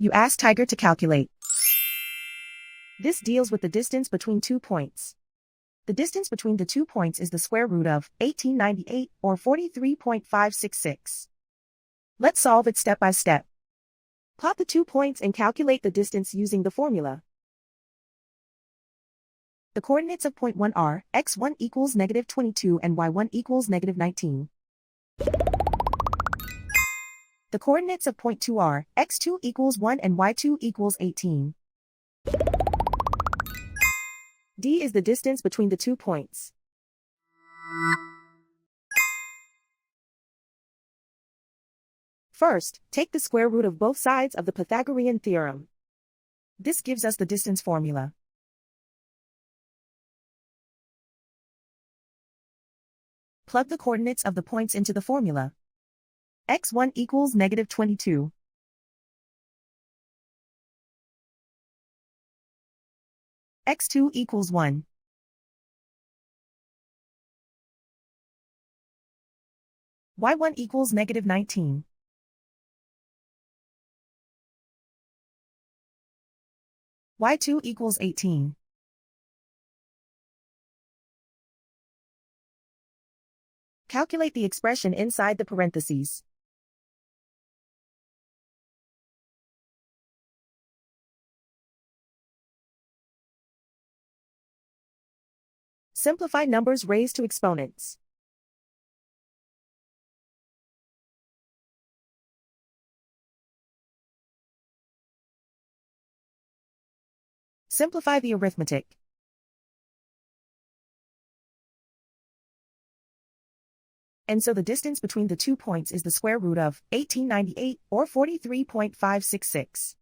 You ask Tiger to calculate. This deals with the distance between 2 points. The distance between the 2 points is the square root of 1898 or 43.566. Let's solve it step by step. Plot the 2 points and calculate the distance using the formula. The coordinates of point 1 are x1 equals -22 and y1 equals -19. The coordinates of point 2 are x2 equals 1 and y2 equals 18. D is the distance between the 2 points. First, take the square root of both sides of the Pythagorean theorem. This gives us the distance formula. Plug the coordinates of the points into the formula. x1 equals -22. x2 equals 1. y1 equals -19. y2 equals 18. Calculate the expression inside the parentheses. Simplify numbers raised to exponents. Simplify the arithmetic. And so the distance between the 2 points is the square root of 1898 or 43.566.